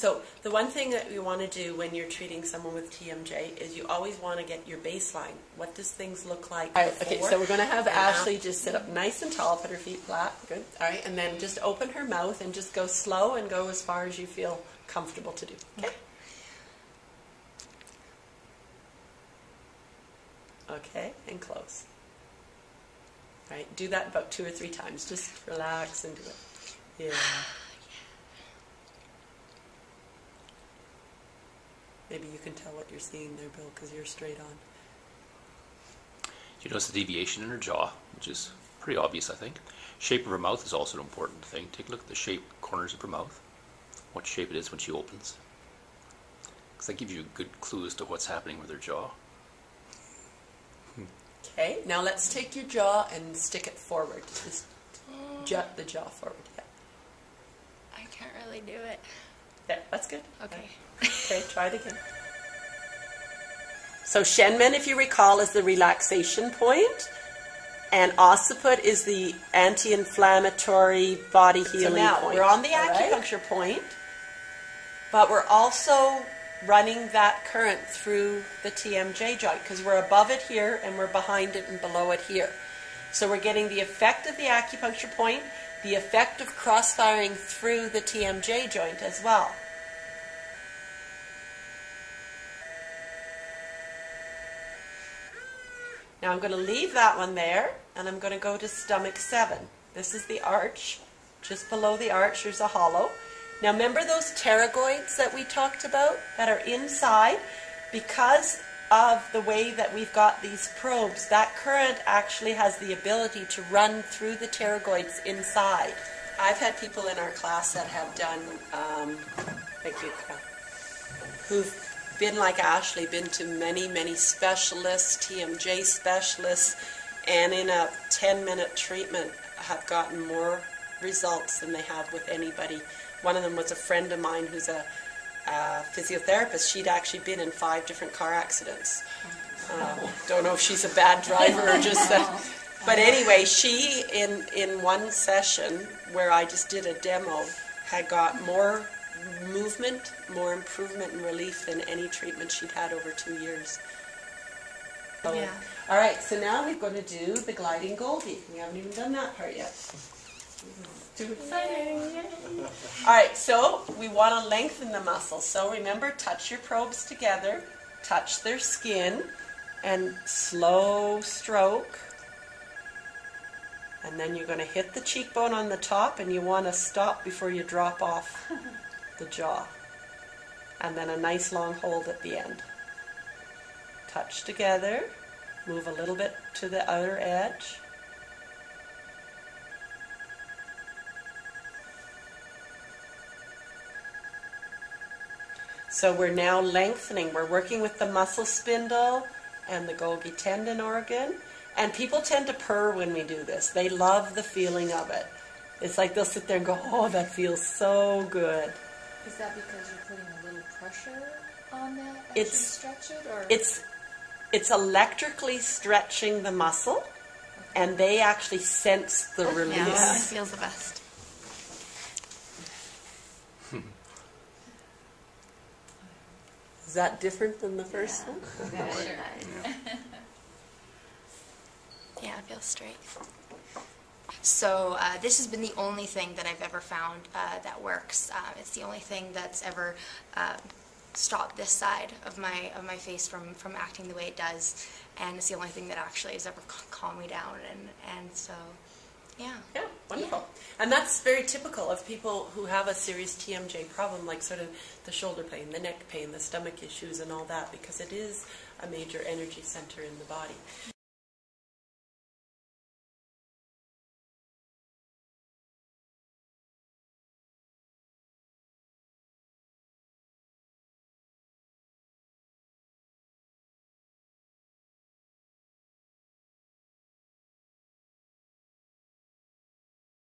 So the one thing that you want to do when you're treating someone with TMJ is you always want to get your baseline. What does things look like? All right, okay, so we're going to have Ashley just sit up nice and tall, put her feet flat. Good. All right, and then just open her mouth and just go slow and go as far as you feel comfortable to do. Okay? Okay, and close. All right, do that about 2 or 3 times. Just relax and do it. Yeah. Maybe you can tell what you're seeing there, Bill, because you're straight on. You notice the deviation in her jaw, which is pretty obvious, I think. Shape of her mouth is also an important thing. Take a look at the shape corners of her mouth, what shape it is when she opens. Because that gives you a good clue as to what's happening with her jaw. Okay, now let's take your jaw and stick it forward. Just jut the jaw forward. Yeah. I can't really do it. Yeah, that's good. Okay. Okay, try it again. So Shenmen, if you recall, is the relaxation point, and occiput is the anti-inflammatory body healing point. We're on the acupuncture point, but we're also running that current through the TMJ joint because we're above it here and we're behind it and below it here. So we're getting the effect of the acupuncture point, the effect of cross-firing through the TMJ joint as well. Now I'm going to leave that one there, and I'm going to go to stomach 7. This is the arch. Just below the arch, there's a hollow. Now remember those pterygoids that we talked about that are inside? Because of the way that we've got these probes, that current actually has the ability to run through the pterygoids inside. I've had people in our class that have done, thank you, who've been like Ashley, been to many, many specialists, TMJ specialists, and in a 10-minute treatment have gotten more results than they have with anybody. One of them was a friend of mine who's a physiotherapist. She'd actually been in 5 different car accidents. Don't know if she's a bad driver or just that. But anyway, she, in one session where I just did a demo, had got more movement, more improvement and relief than any treatment she'd had over 2 years. So, yeah. All right, so now we're going to do the gliding Goldie. We haven't even done that part yet. Too exciting. All right, so we want to lengthen the muscles. So remember, touch your probes together, touch their skin, and slow stroke. And then you're going to hit the cheekbone on the top, and you want to stop before you drop off the jaw. And then a nice long hold at the end. Touch together, move a little bit to the outer edge. So we're now lengthening. We're working with the muscle spindle and the Golgi tendon organ. And people tend to purr when we do this. They love the feeling of it. It's like they'll sit there and go, oh, that feels so good. Is that because you're putting a little pressure on that as you stretch it? Or? It's electrically stretching the muscle, and they actually sense the release. Yeah, it feels the best. Is that different than the first one? Yeah, sure. Yeah, it feels straight. So this has been the only thing that I've ever found that works. It's the only thing that's ever stopped this side of my face from acting the way it does, and it's the only thing that actually has ever calmed me down. And so, yeah. Yeah, wonderful. Yeah. And that's very typical of people who have a serious TMJ problem, like sort of the shoulder pain, the neck pain, the stomach issues, and all that, because it is a major energy center in the body.